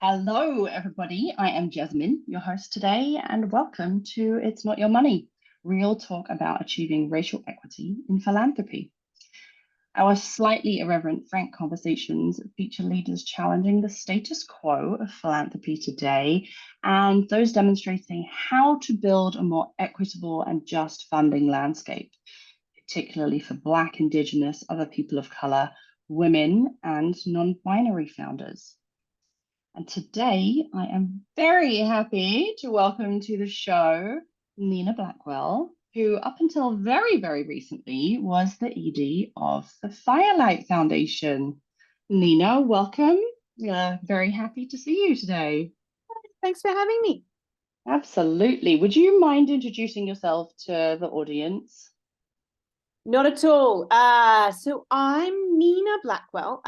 Hello, everybody. I am Jessamyn, your host today, and welcome to It's Not Your Money, real talk about achieving racial equity in philanthropy. Our slightly irreverent, frank conversations feature leaders challenging the status quo of philanthropy today and those demonstrating how to build a more equitable and just funding landscape, particularly for Black, Indigenous, other people of color, women, and non-binary founders. And today I am very happy to welcome to the show Nina Blackwell, who up until very, very recently was the ED of the Firelight Foundation. Nina, welcome. Very happy to see you today. Thanks for having me. Absolutely. Would you mind introducing yourself to the audience? Not at all. So I'm Nina Blackwell.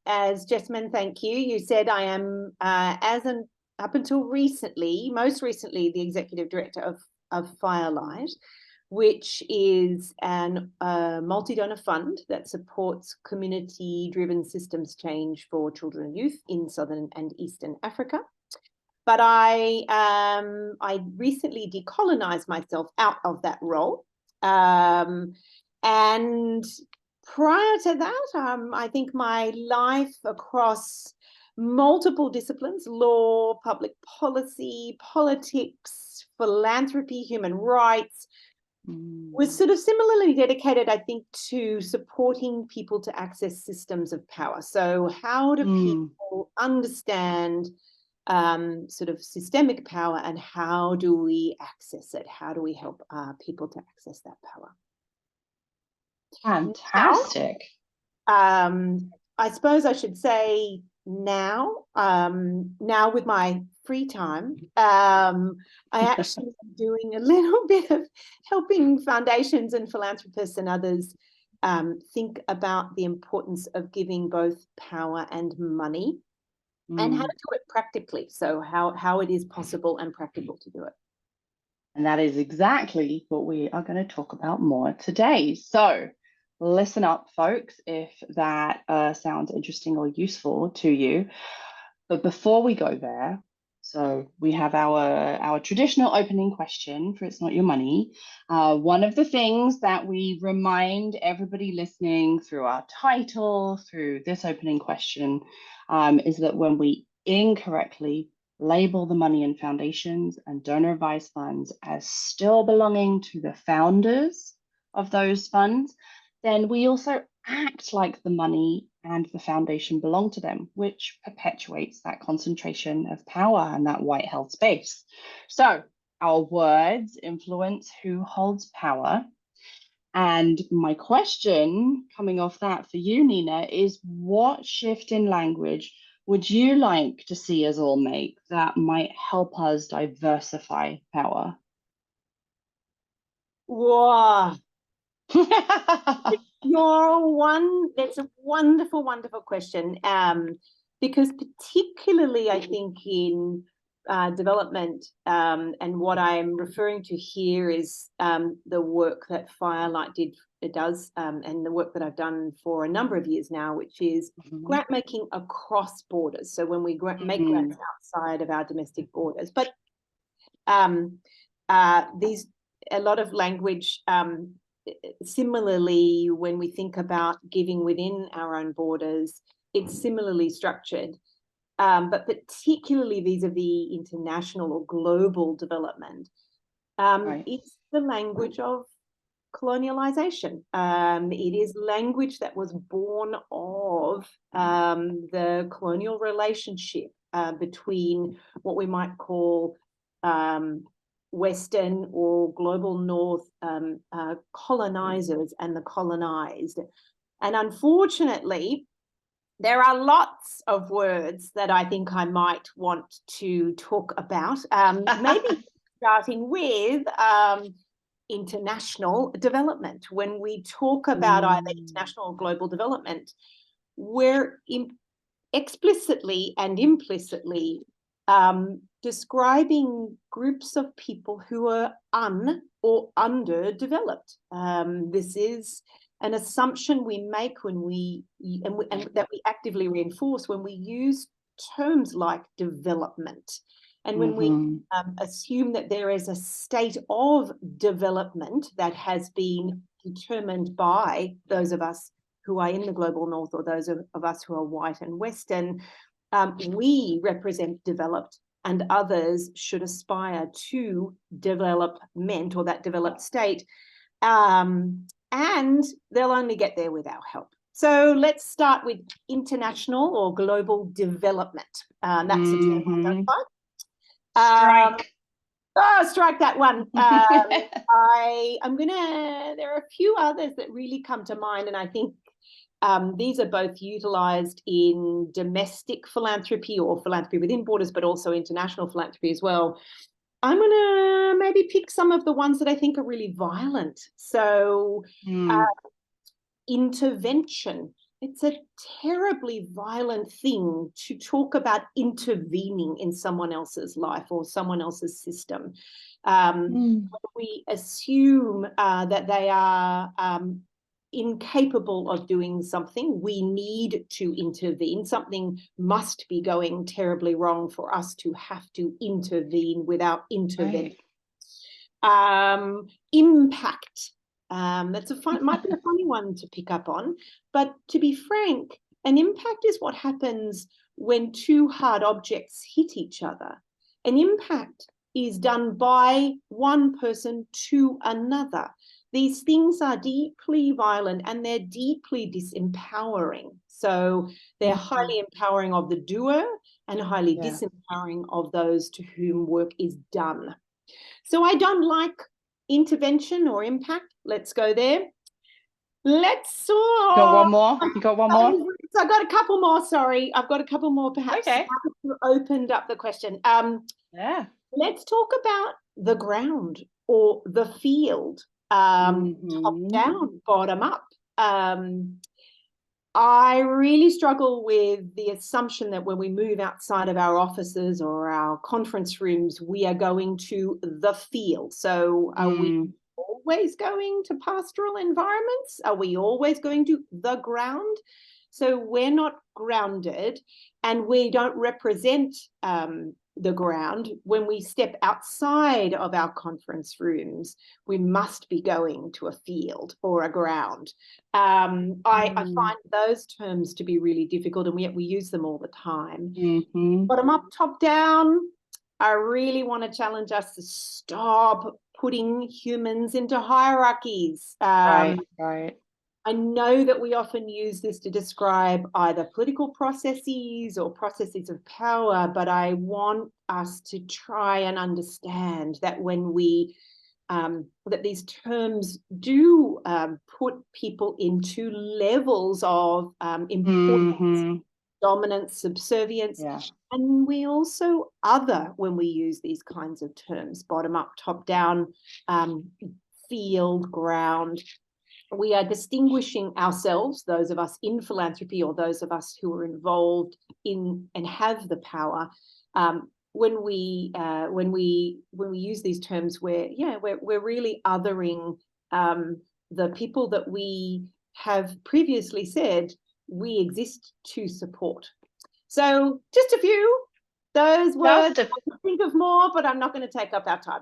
As Jessamyn, thank you. You said I am, up until recently, most recently, the executive director of Firelight, which is an multi-donor fund that supports community-driven systems change for children and youth in Southern and Eastern Africa. But I recently decolonized myself out of that role. And prior to that, I think my life across multiple disciplines, law, public policy, politics, philanthropy, human rights, was sort of similarly dedicated, I think, to supporting people to access systems of power. So how do people understand sort of systemic power, and how do we access it? How do we help people to access that power? Fantastic. Now, I suppose I should say now with my free time, I actually am doing a little bit of helping foundations and philanthropists and others think about the importance of giving both power and money. And how to do it practically. So how it is possible and practical to do it. And that is exactly what we are going to talk about more today. So listen up, folks, if that sounds interesting or useful to you. But before we go there, so we have our traditional opening question for It's Not Your Money. One of the things that we remind everybody listening through our title, through this opening question, is that when we incorrectly label the money in foundations and donor advised funds as still belonging to the founders of those funds, then we also act like the money and the foundation belong to them, which perpetuates that concentration of power and that white held space. So our words influence who holds power. And my question coming off that for you, Nina, is what shift in language would you like to see us all make that might help us diversify power? Wow. That's a wonderful, wonderful question. Because particularly, I think in development, and what I'm referring to here is the work that Firelight does, and the work that I've done for a number of years now, which is grant making across borders. So when we make grants outside of our domestic borders, but a lot of language. Similarly, when we think about giving within our own borders, it's similarly structured, but particularly vis-a-vis international or global development, it's the language of colonialization. It is language that was born of the colonial relationship between what we might call Western or global North colonizers and the colonized. And unfortunately, there are lots of words that I think I might want to talk about, maybe starting with international development. When we talk about either international or global development, we're explicitly and implicitly describing groups of people who are or underdeveloped. This is an assumption we make when and that we actively reinforce when we use terms like development. And when we assume that there is a state of development that has been determined by those of us who are in the global north, or those of us who are white and Western, we represent developed, and others should aspire to development, or that developed state. And they'll only get there with our help. So let's start with international or global development. That's a term I don't like. Strike. Strike that one. I'm gonna, there are a few others that really come to mind, and I think these are both utilized in domestic philanthropy or philanthropy within borders, but also international philanthropy as well. I'm gonna maybe pick some of the ones that I think are really violent. So intervention. It's a terribly violent thing to talk about intervening in someone else's life or someone else's system. We assume that they are incapable of doing something. We need to intervene. Something must be going terribly wrong for us to have to intervene without intervention. Right. Impact. That's might be a funny one to pick up on, but to be frank, an impact is what happens when two hard objects hit each other. An impact is done by one person to another. These things are deeply violent and they're deeply disempowering. So they're highly empowering of the doer and highly disempowering of those to whom work is done. So I don't like intervention or impact. Let's go there. Let's got one more. You got one more? So I got a couple more. Sorry, I've got a couple more. Perhaps opened up the question. Let's talk about the ground or the field. Top down, bottom up. I really struggle with the assumption that when we move outside of our offices or our conference rooms, we are going to the field. So are we always going to pastoral environments? Are we always going to the ground? So we're not grounded and we don't represent the ground. When we step outside of our conference rooms, we must be going to a field or a ground. I find those terms to be really difficult, and yet we use them all the time. Bottom up, top down. I really want to challenge us to stop putting humans into hierarchies. Right. I know that we often use this to describe either political processes or processes of power, but I want us to try and understand that when we that these terms do put people into levels of importance, dominance, subservience, and we also other when we use these kinds of terms: bottom up, top down, field, ground. We are distinguishing ourselves, those of us in philanthropy or those of us who are involved in and have the power. When we use these terms, we're really othering the people that we have previously said we exist to support. So just a few. Those words. I can think of more, but I'm not going to take up our time.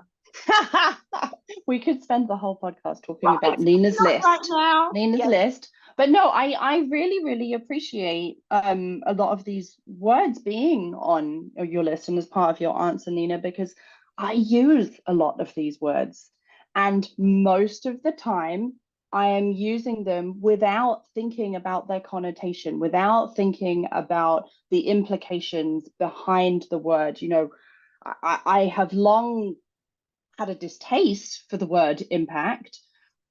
We could spend the whole podcast talking about Nina's list. Right now. Nina's list. But no, I really, really appreciate a lot of these words being on your list and as part of your answer, Nina, because I use a lot of these words. And most of the time, I am using them without thinking about their connotation, without thinking about the implications behind the word. You know, I have long had a distaste for the word impact,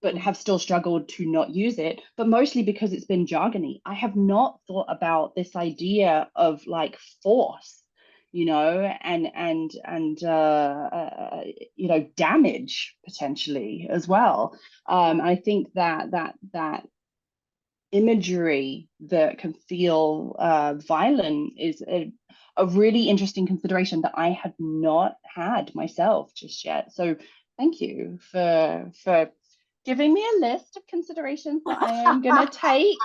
but have still struggled to not use it, but mostly because it's been jargony. I have not thought about this idea of like force, you know, and you know, damage potentially as well. I think that imagery that can feel violent is a really interesting consideration that I had not had myself just yet. So thank you for giving me a list of considerations that I am going to take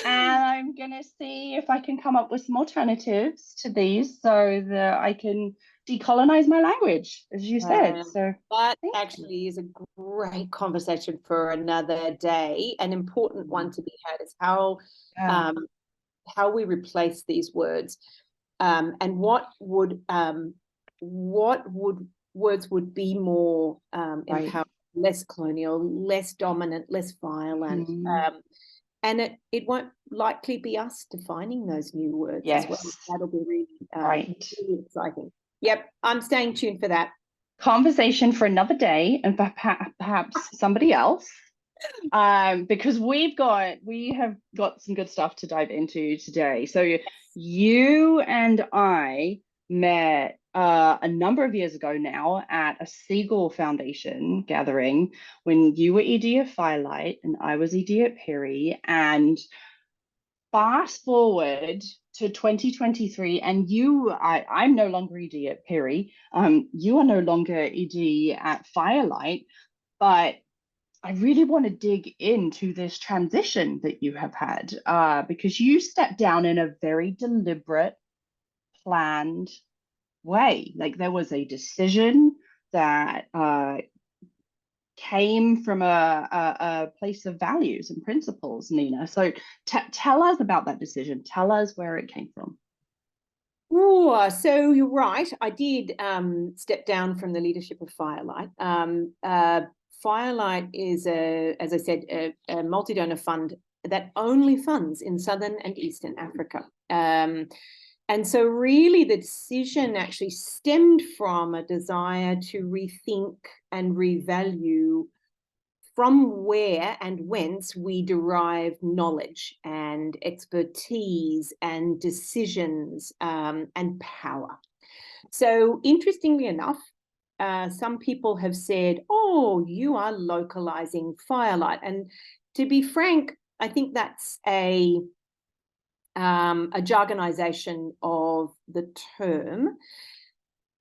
And I'm going to see if I can come up with some alternatives to these so that I can decolonize my language, as you said. So That thank you. actually is a great conversation for another day. An important one to be had is Yeah, um, how we replace these words, and what would words would be more right. empowered, less colonial, less dominant, less violent. Mhm. And it won't likely be us defining those new words as well. Yes, That'll be right. really exciting. Yep, I'm staying tuned for that. Conversation for another day and perhaps somebody else. Because we have got some good stuff to dive into today. So you and I met a number of years ago now at a Seagull Foundation gathering when you were ED of Firelight and I was ED at Perry. And fast forward to 2023, and I'm no longer ED at Perry. You are no longer ED at Firelight, but I really want to dig into this transition that you have had because you stepped down in a very deliberate, planned way. Like there was a decision that came from a place of values and principles, Nina. So tell us about that decision. Tell us where it came from. Oh, so you're right. I did step down from the leadership of Firelight. Firelight is, as I said, a multi-donor fund that only funds in Southern and Eastern Africa. And so really the decision actually stemmed from a desire to rethink and revalue from where and whence we derive knowledge and expertise and decisions and power. So interestingly enough, some people have said, oh, you are localizing Firelight. And to be frank, I think that's a jargonization of the term.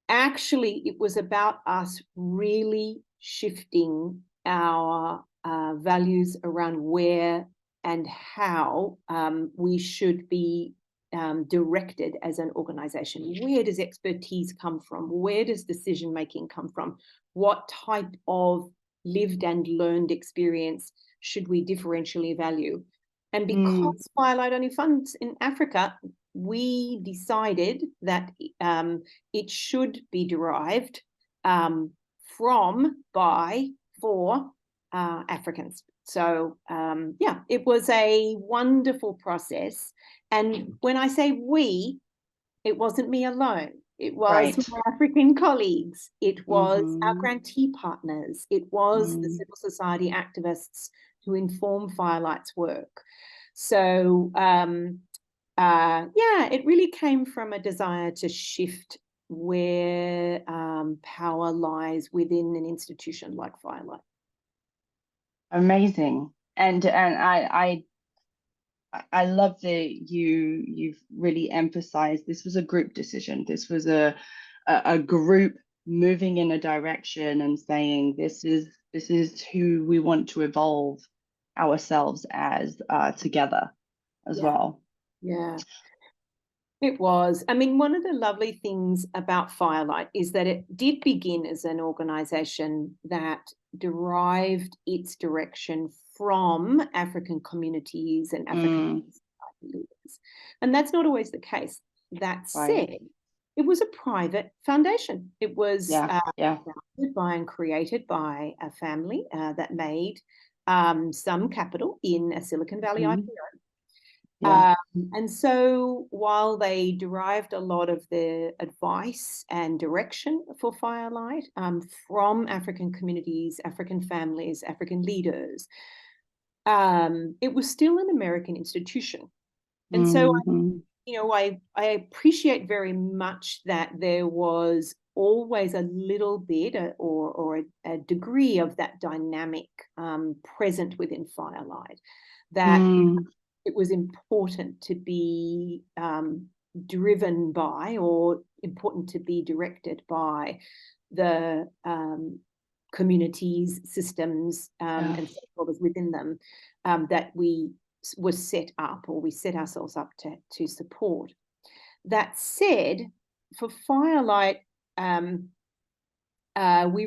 Actually, it was about us really shifting our values around where and how we should be directed as an organization. Where does expertise come from? Where does decision making come from? What type of lived and learned experience should we differentially value? And Mm, because Firelight only funds in Africa, we decided that it should be derived from, by, for Africans. So yeah, it was a wonderful process. And when I say we, it wasn't me alone. It was right. my African colleagues. It was our Mm-hmm. grantee partners. It was the Mm, civil society activists who inform Firelight's work. So yeah, it really came from a desire to shift where power lies within an institution like Firelight. amazing. And I love that you've really emphasized this was a group decision. This was a group moving in a direction and saying this is who we want to evolve ourselves as together as Yeah, well. yeah. It was. I mean, one of the lovely things about Firelight is that it did begin as an organization that derived its direction from African communities and African Mm, leaders. And that's not always the case. That right. said, it was a private foundation. It was Yeah. Yeah. founded by and created by a family that made some capital in a Silicon Valley Hmm. IPO. Yeah. And so while they derived a lot of their advice and direction for Firelight from African communities, African families, African leaders, it was still an American institution. And so, Hmm. I appreciate very much that there was always a little bit or a degree of that dynamic present within Firelight, that Mm, it was important to be driven by or important to be directed by the communities, systems, yeah. and stakeholders within them that we was set up, or we set ourselves up to support. That said, for Firelight, we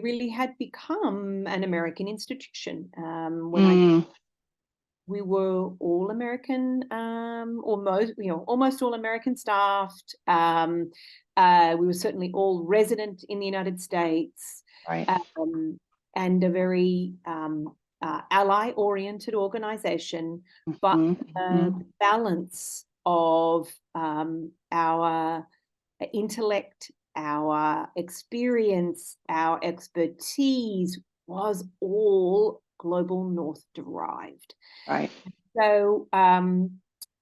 really had become an American institution. We were all American, almost all American staffed. We were certainly all resident in the United States, right. And a very ally-oriented organization, but the balance of our intellect, our experience, our expertise was all global North derived. Right. So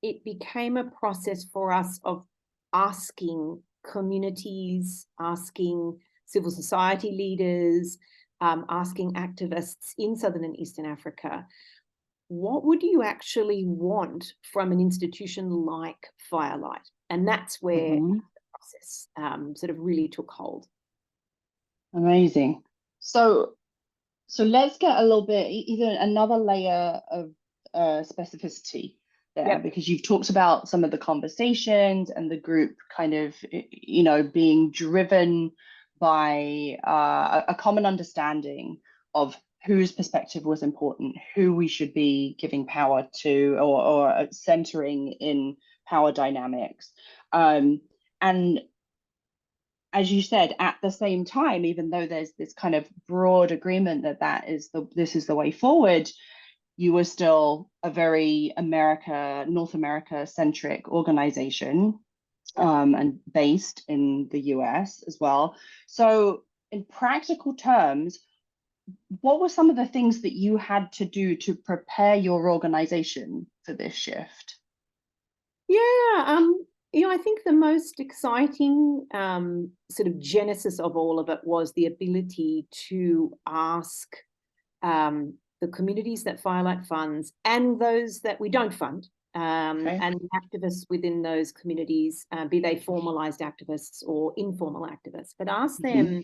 it became a process for us of asking communities, asking civil society leaders, asking activists in Southern and Eastern Africa, what would you actually want from an institution like Firelight? And that's where the process sort of really took hold. Amazing. So let's get a little bit, even another layer of specificity there, because you've talked about some of the conversations and the group kind of, being driven by a common understanding of whose perspective was important, who we should be giving power to, or centering in power dynamics. And as you said, at the same time, even though there's this kind of broad agreement that this is the way forward, you were still a very North America centric organization, and based in the US as well. So in practical terms, what were some of the things that you had to do to prepare your organization for this shift? I think the most exciting sort of genesis of all of it was the ability to ask the communities that Firelight funds and those that we don't fund, and activists within those communities, be they formalized activists or informal activists, but ask them,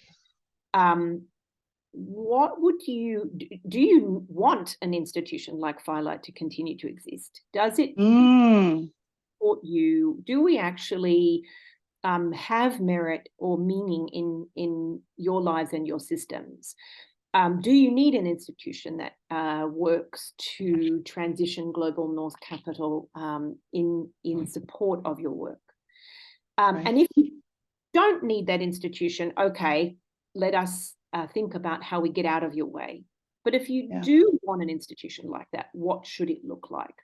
what would do you want an institution like Firelight to continue to exist? Does it support you? Do we actually have merit or meaning in your lives and your systems? Do you need an institution that works to transition global North capital in support of your work? And if you don't need that institution, okay, let us think about how we get out of your way. But if you do want an institution like that, what should it look like?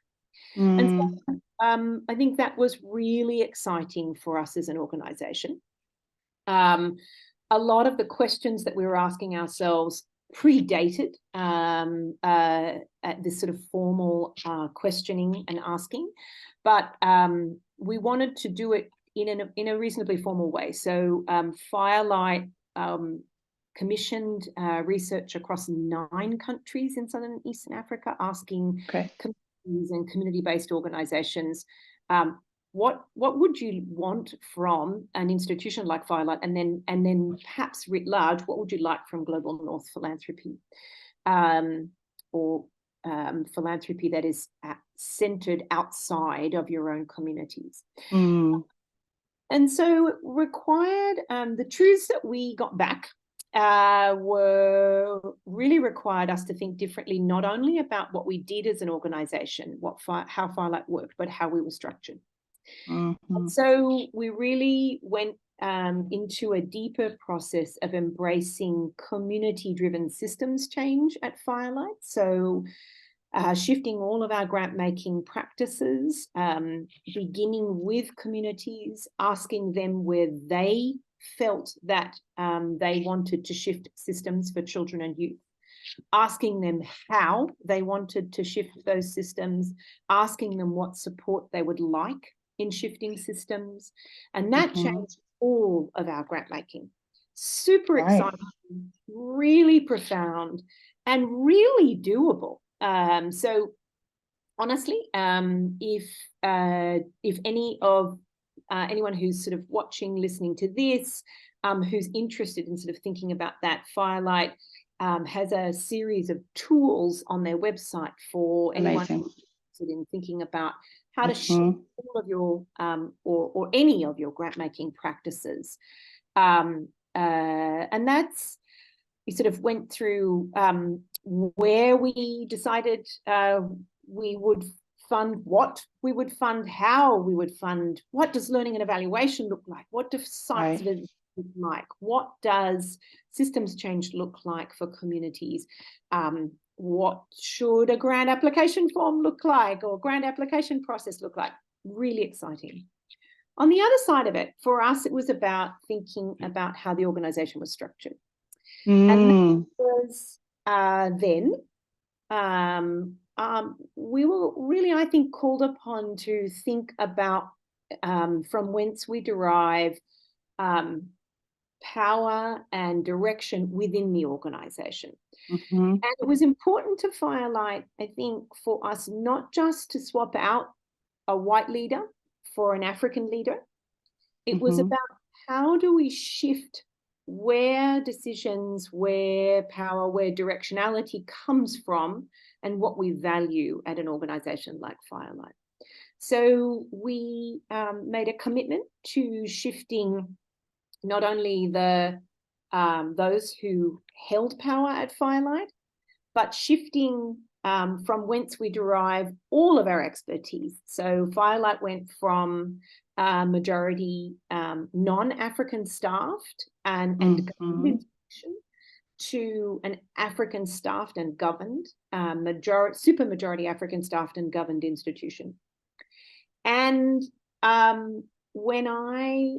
And so, I think that was really exciting for us as an organization. A lot of the questions that we were asking ourselves predated at this sort of formal questioning and asking, but we wanted to do it in a reasonably formal way. So Firelight commissioned research across 9 countries in Southern and Eastern Africa, asking communities and community-based organizations, what would you want from an institution like Firelight, and then perhaps writ large, what would you like from Global North Philanthropy, or philanthropy that is centered outside of your own communities? And so it required, the truths that we got back really required us to think differently, not only about what we did as an organization, how Firelight worked, but how we were structured. And so we really went into a deeper process of embracing community-driven systems change at Firelight. So shifting all of our grant-making practices, beginning with communities, asking them where they felt that they wanted to shift systems for children and youth, asking them how they wanted to shift those systems, asking them what support they would like in shifting systems. And that changed all of our grant making. Super exciting, really profound, and really doable. So honestly, if any of anyone who's sort of watching, listening to this, who's interested in sort of thinking about that, Firelight has a series of tools on their website for anyone interested in thinking about how to shift Mm-hmm. all of your or any of your grant making practices. And that's, we sort of went through where we decided we would fund, what we would fund, how we would fund, what does learning and evaluation look like, what do sites visits look like, what does systems change look like for communities, what should a grant application form look like, or grant application process look like. Really exciting. On the other side of it, for us, it was about thinking about how the organization was structured. And that was then we were really, I think, called upon to think about from whence we derive power and direction within the organization. And it was important to Firelight, I think, for us not just to swap out a white leader for an African leader. It was about how do we shift where decisions, where power, where directionality comes from, and what we value at an organization like Firelight. So we made a commitment to shifting not only the those who held power at Firelight, but shifting from whence we derive all of our expertise. So Firelight went from majority non-African staffed and governed institution to an African staffed and governed, super majority African staffed and governed institution. And when I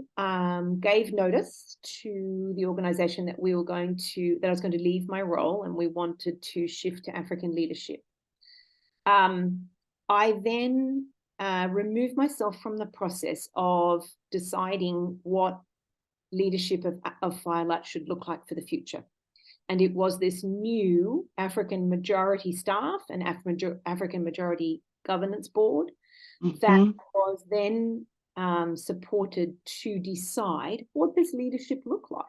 gave notice to the organization that I was going to leave my role and we wanted to shift to African leadership, I then removed myself from the process of deciding what leadership of Firelight should look like for the future. And it was this new African majority staff and African majority governance board that was then supported to decide what does leadership look like.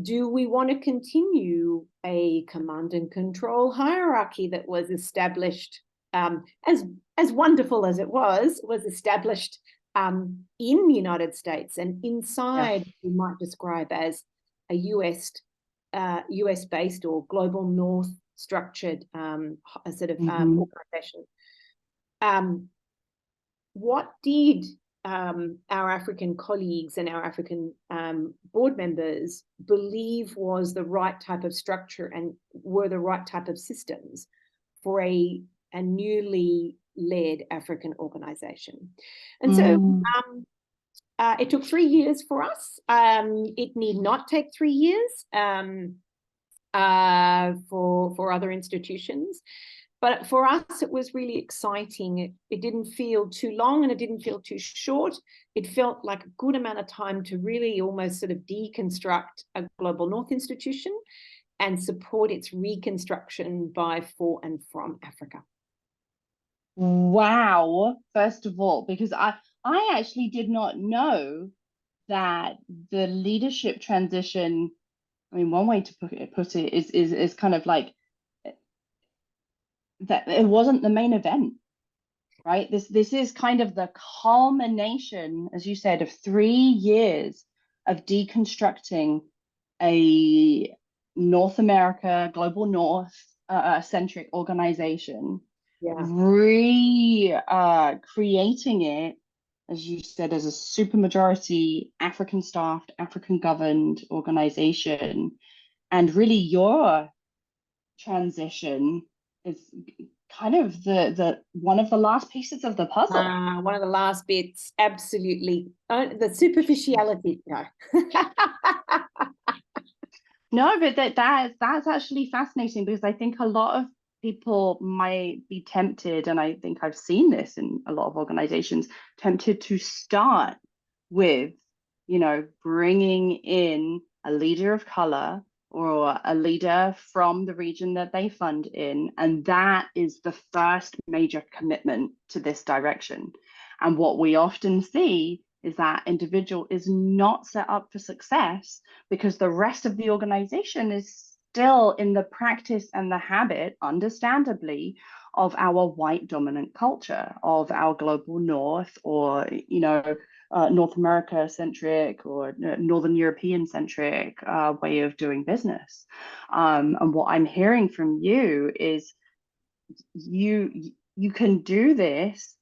Do we want to continue a command and control hierarchy that was established, as wonderful as it was established in the United States and inside we might describe as a US-based or global North structured sort of organization. What did our African colleagues and our African board members believe was the right type of structure and were the right type of systems for a newly led African organization? And so it took 3 years for us. It need not take 3 years for other institutions. But for us, it was really exciting. It didn't feel too long and it didn't feel too short. It felt like a good amount of time to really almost sort of deconstruct a Global North institution and support its reconstruction by, for, and from Africa. Wow. First of all, because I actually did not know that the leadership transition, I mean, one way to put it is kind of like that it wasn't the main event, right? This is kind of the culmination, as you said, of 3 years of deconstructing a North America, global North centric organization, creating it, as you said, as a supermajority African staffed, African governed organization. And really your transition is kind of the one of the last pieces of the puzzle. One of the last bits, absolutely. The superficiality, no. No, but that's actually fascinating, because I think a lot of people might be tempted, and I think I've seen this in a lot of organizations, tempted to start with, bringing in a leader of color or a leader from the region that they fund in. And that is the first major commitment to this direction. And what we often see is that individual is not set up for success because the rest of the organization is still in the practice and the habit, understandably, of our white dominant culture, of our global north, or, North America centric or Northern European centric way of doing business. And what I'm hearing from you is you can do this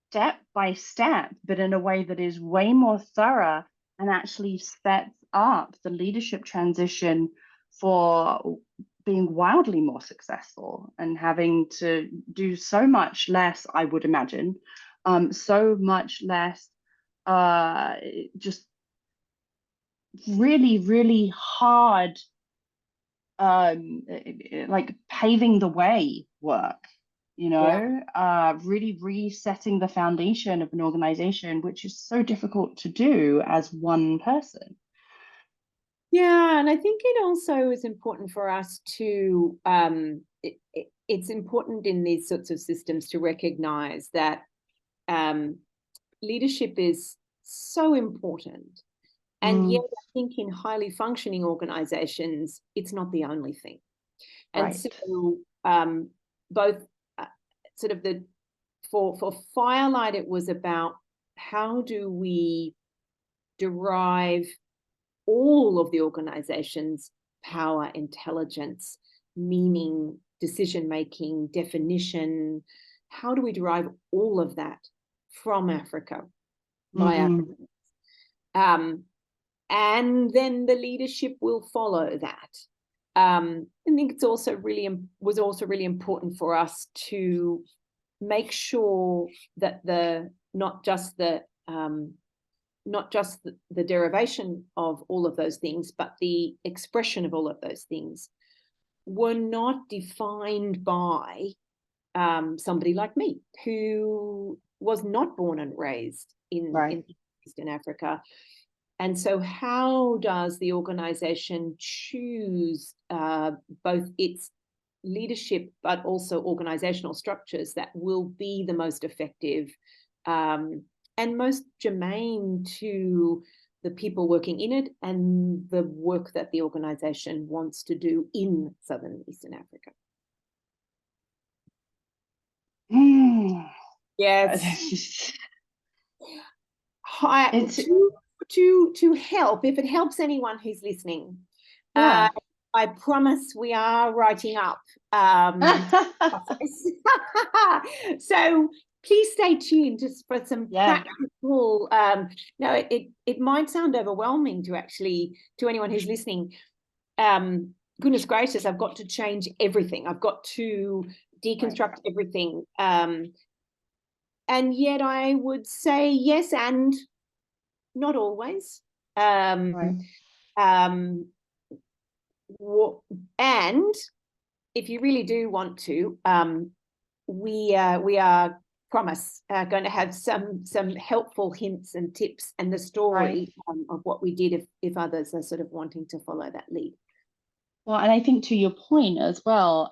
step by step, but in a way that is way more thorough and actually sets up the leadership transition for being wildly more successful and having to do so much less, I would imagine, so much less just really, really hard, like paving the way work, really resetting the foundation of an organization, which is so difficult to do as one person. Yeah, and I think it also is important for us to, it's important in these sorts of systems to recognize that leadership is so important. And yet, I think in highly functioning organizations, it's not the only thing. And Right. so both sort of for Firelight, it was about how do we derive all of the organization's power, intelligence, meaning, decision-making, definition. How do we derive all of that from Africa by Africans? And then the leadership will follow that. I think it's also was also really important for us to make sure that not just the derivation of all of those things, but the expression of all of those things were not defined by somebody like me, who was not born and raised in Eastern Africa. And so how does the organization choose both its leadership, but also organizational structures that will be the most effective and most germane to the people working in it and the work that the organization wants to do in Southern Eastern Africa? Yes. To help, if it helps anyone who's listening, I promise we are writing up. So please stay tuned just for some practical. No, it might sound overwhelming to anyone who's listening. Goodness gracious, I've got to change everything. I've got to deconstruct everything. And yet I would say yes, and not always. And if you really do want to, we are promise going to have some helpful hints and tips and the story of what we did if others are sort of wanting to follow that lead. Well, and I think to your point as well,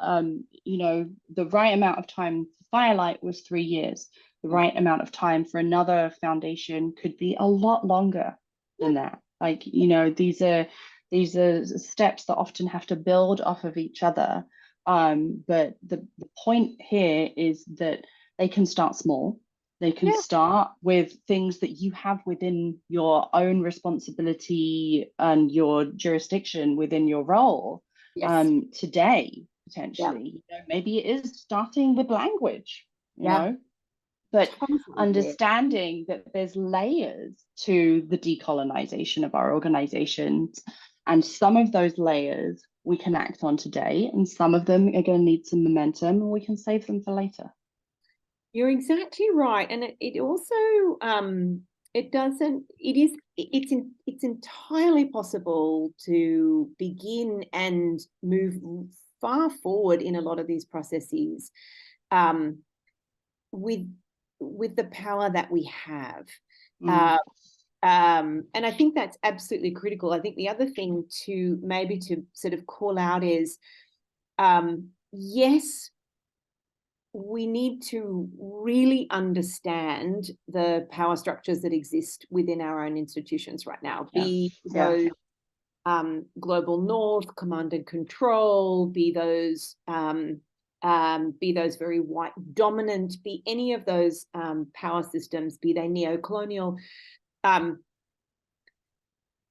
the right amount of time for Firelight was 3 years. The right amount of time for another foundation could be a lot longer than that. Like, these are steps that often have to build off of each other. But the point here is that they can start small. They can start with things that you have within your own responsibility and your jurisdiction within your role today, potentially. Maybe it is starting with language, you know, but understanding that there's layers to the decolonization of our organizations. And some of those layers we can act on today, and some of them are going to need some momentum, and we can save them for later. You're exactly right. And it also, it's entirely possible to begin and move far forward in a lot of these processes with the power that we have. And I think that's absolutely critical. I think the other thing to sort of call out is, yes, we need to really understand the power structures that exist within our own institutions right now, be those global north, command and control, be those be those very white dominant, be any of those power systems, be they neo-colonial.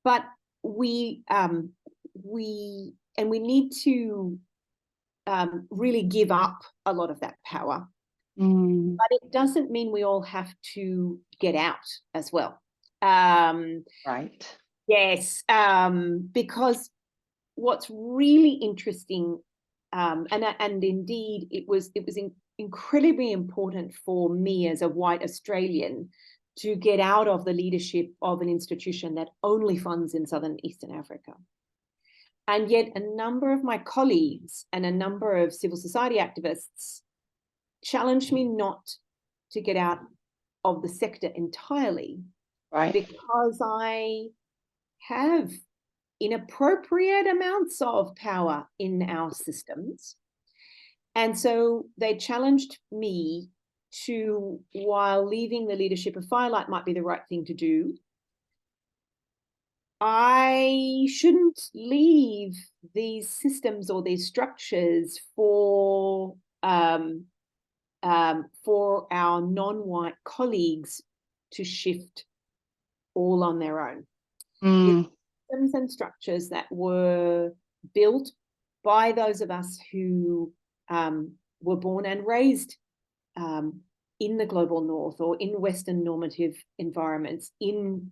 But we need to really give up a lot of that power. But it doesn't mean we all have to get out as well. Right. Yes, because what's really interesting, and indeed it was incredibly important for me as a white Australian to get out of the leadership of an institution that only funds in Southern Eastern Africa. And yet a number of my colleagues and a number of civil society activists challenged me not to get out of the sector entirely, right, because I have inappropriate amounts of power in our systems. And so they challenged me to, while leaving the leadership of Firelight might be the right thing to do, I shouldn't leave these systems or these structures for our non-white colleagues to shift all on their own. Systems and structures that were built by those of us who were born and raised in the global north or in Western normative environments, in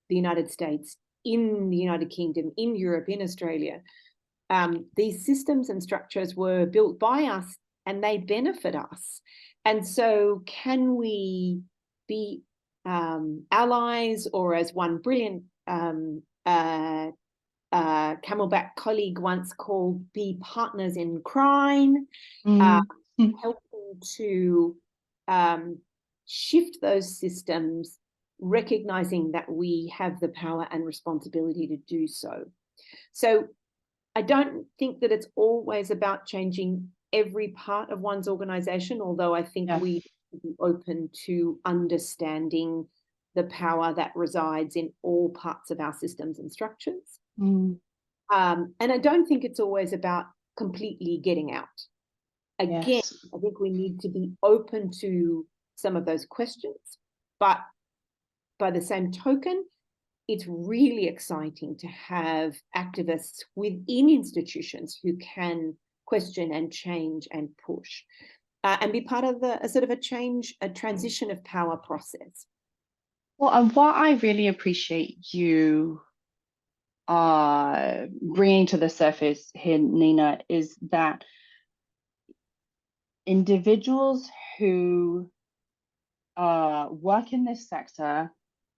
the United States, in the United Kingdom, in Europe, in Australia. These systems and structures were built by us and they benefit us. And so can we be allies, or as one brilliant Camelback colleague once called, be partners in crime, helping to shift those systems, recognizing that we have the power and responsibility to do so. So I don't think that it's always about changing every part of one's organization, although I think we should be open to understanding the power that resides in all parts of our systems and structures. And I don't think it's always about completely getting out. Again, I think we need to be open to some of those questions, but by the same token, it's really exciting to have activists within institutions who can question and change and push, and be part of a sort of a transition of power process. Well, and what I really appreciate you bringing to the surface here, Nina, is that individuals who work in this sector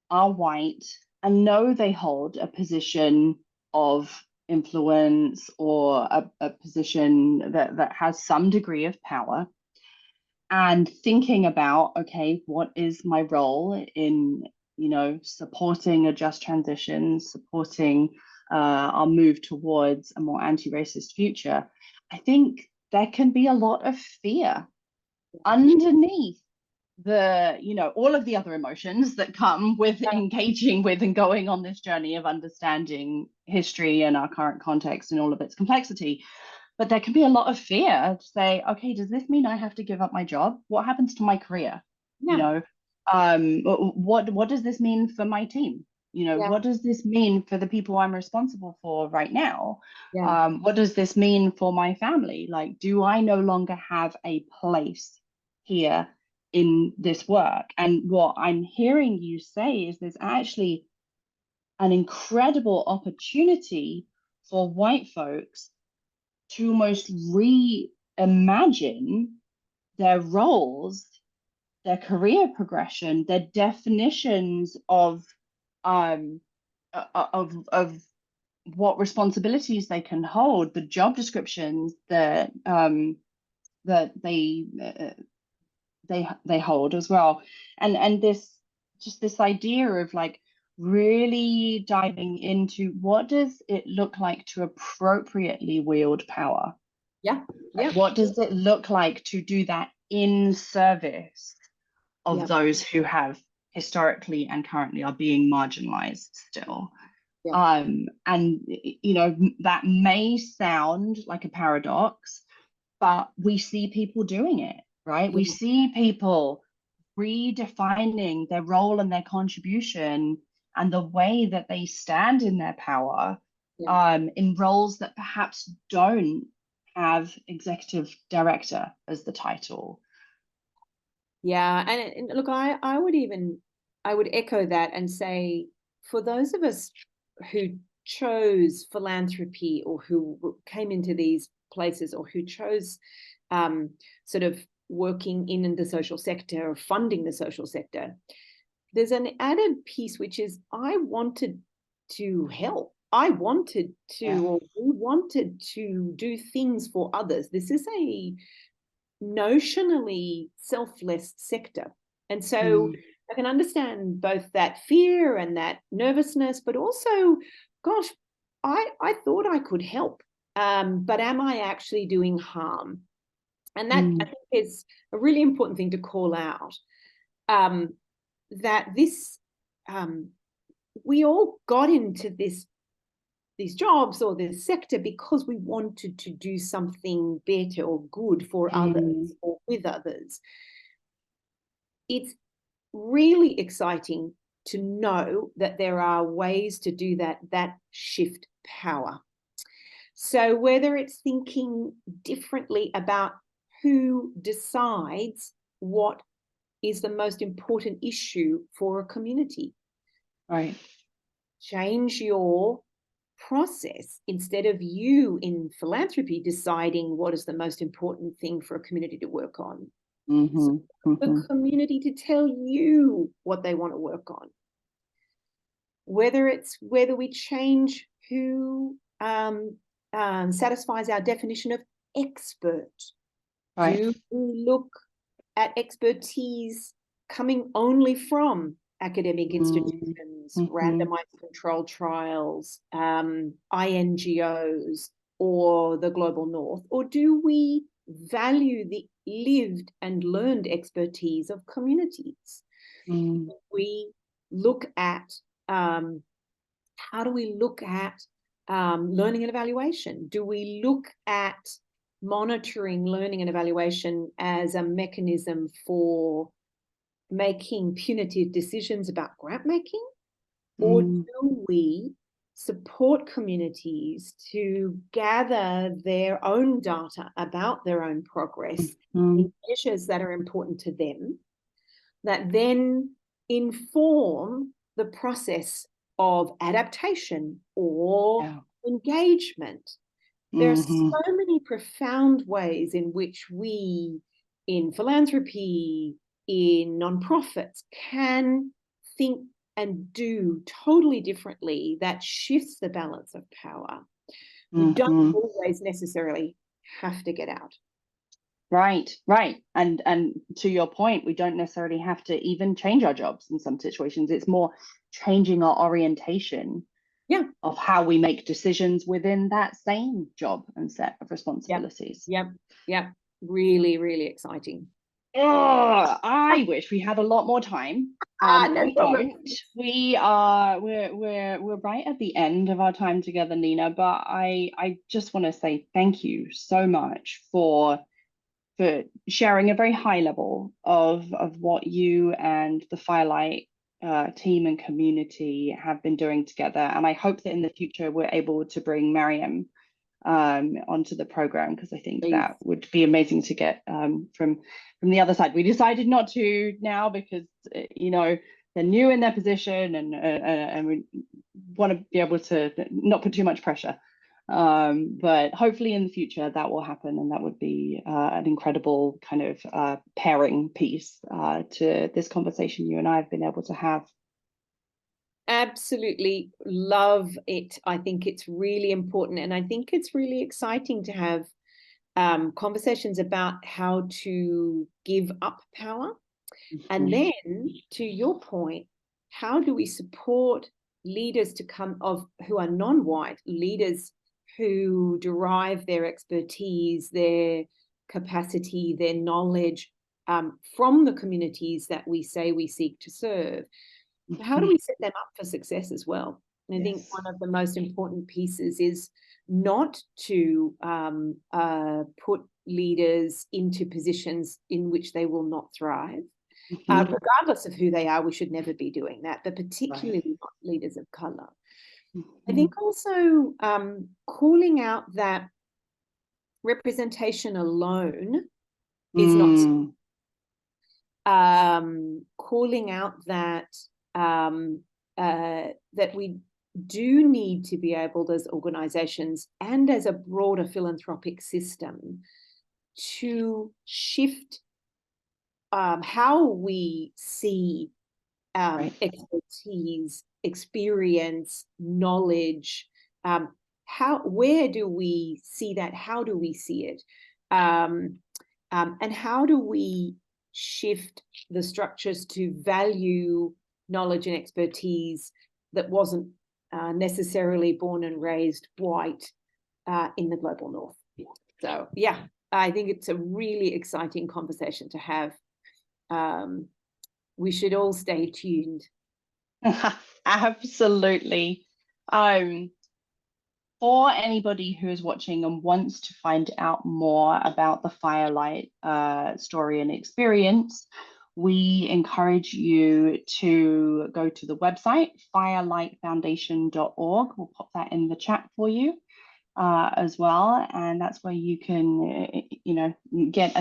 are white and know they hold a position of influence or a position that has some degree of power, and thinking about, okay, what is my role in, supporting a just transition, supporting our move towards a more anti-racist future. I think there can be a lot of fear underneath all of the other emotions that come with engaging with and going on this journey of understanding history and our current context and all of its complexity. But there can be a lot of fear to say, okay, does this mean I have to give up my job? What happens to my career? What does this mean for my team? What does this mean for the people I'm responsible for right now? What does this mean for my family? Like, do I no longer have a place here in this work? And what I'm hearing you say is there's actually an incredible opportunity for white folks to almost reimagine their roles, their career progression, their definitions of what responsibilities they can hold, the job descriptions that they hold as well, and this idea of like really diving into what does it look like to appropriately wield power. What does it look like to do that in service of those who have historically and currently are being marginalized still? And that may sound like a paradox, but we see people doing it, right? We see people redefining their role and their contribution and the way that they stand in their power, in roles that perhaps don't have executive director as the title. Yeah, and look, I would echo that and say, for those of us who chose philanthropy or who came into these places or who chose sort of working in the social sector or funding the social sector, there's an added piece, which is I wanted to help. I wanted to, or we wanted to do things for others. This is a notionally selfless sector. And so I can understand both that fear and that nervousness, but also, gosh, I thought I could help, but am I actually doing harm? And that I think is a really important thing to call out, that this, we all got into these jobs or this sector because we wanted to do something better or good for others or with others. It's really exciting to know that there are ways to do that shift power. So whether it's thinking differently about who decides what is the most important issue for a community, right? Change your process. Instead of you in philanthropy deciding what is the most important thing for a community to work on, so the community to tell you what they want to work on. Whether we change who satisfies our definition of expert. Right. Do we look at expertise coming only from academic institutions, randomized controlled trials, INGOs, or the global north? Or do we value the lived and learned expertise of communities? We look at, how do we look at learning and evaluation? Do we look at monitoring learning and evaluation as a mechanism for making punitive decisions about grant making? Or do we support communities to gather their own data about their own progress in measures that are important to them, that then inform the process of adaptation or engagement? There are so many profound ways in which we, in philanthropy, in nonprofits, can think and do totally differently that shifts the balance of power. We don't always necessarily have to get out. Right. And to your point, we don't necessarily have to even change our jobs in some situations. It's more changing our orientation of how we make decisions within that same job and set of responsibilities. Yep. Really, really exciting. Oh, I wish we had a lot more time. We don't. We're right at the end of our time together, Nina. But I just want to say thank you so much for sharing a very high level of what you and the Firelight team and community have been doing together. And I hope that in the future we're able to bring Mariam onto the program, because I think that would be amazing to get from the other side. We decided not to now because they're new in their position, and we want to be able to not put too much pressure. But hopefully in the future that will happen, and that would be an incredible kind of pairing piece to this conversation you and I have been able to have. Absolutely love it. I think it's really important, and I think it's really exciting to have conversations about how to give up power. And then, to your point, how do we support leaders to come who are non-white leaders who derive their expertise, their capacity, their knowledge from the communities that we say we seek to serve? How do we set them up for success as well? And I think one of the most important pieces is not to put leaders into positions in which they will not thrive. Mm-hmm. Regardless of who they are, we should never be doing that, but particularly not leaders of colour. I think also calling out that representation alone is not, calling out that that we do need to be able as organisations and as a broader philanthropic system to shift how we see expertise, experience, knowledge. Where do we see that? How do we see it? And how do we shift the structures to value knowledge and expertise that wasn't necessarily born and raised white in the global north? So yeah, I think it's a really exciting conversation to have. We should all stay tuned. Absolutely. For anybody who is watching and wants to find out more about the Firelight story and experience, we encourage you to go to the website, firelightfoundation.org. We'll pop that in the chat for you as well. And that's where you can, get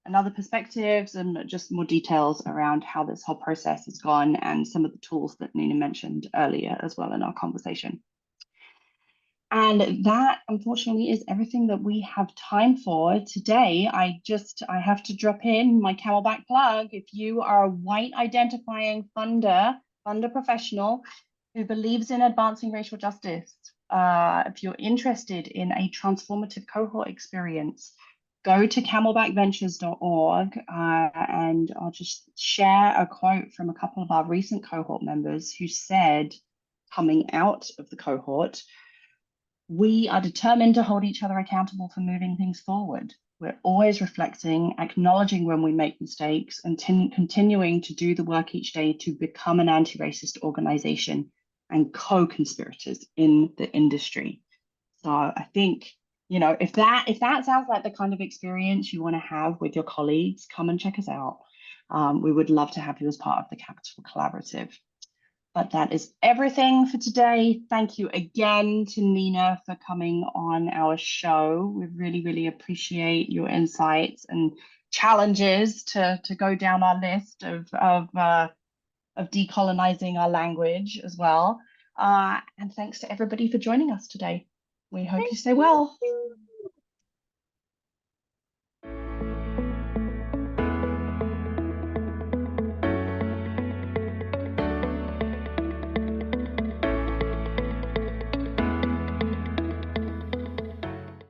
another perspectives and just more details around how this whole process has gone and some of the tools that Nina mentioned earlier as well in our conversation. And that, unfortunately, is everything that we have time for today. I have to drop in my Camelback plug. If you are a white identifying funder professional who believes in advancing racial justice, if you're interested in a transformative cohort experience, go to camelbackventures.org and I'll just share a quote from a couple of our recent cohort members who said, coming out of the cohort, "We are determined to hold each other accountable for moving things forward. We're always reflecting, acknowledging when we make mistakes, and continuing to do the work each day to become an anti-racist organization and co-conspirators in the industry." So I think, if that sounds like the kind of experience you want to have with your colleagues, come and check us out. We would love to have you as part of the Capital Collaborative. But that is everything for today. Thank you again to Nina for coming on our show. We really, really appreciate your insights and challenges to go down our list of decolonizing our language as well. And thanks to everybody for joining us today. We hope you stay well.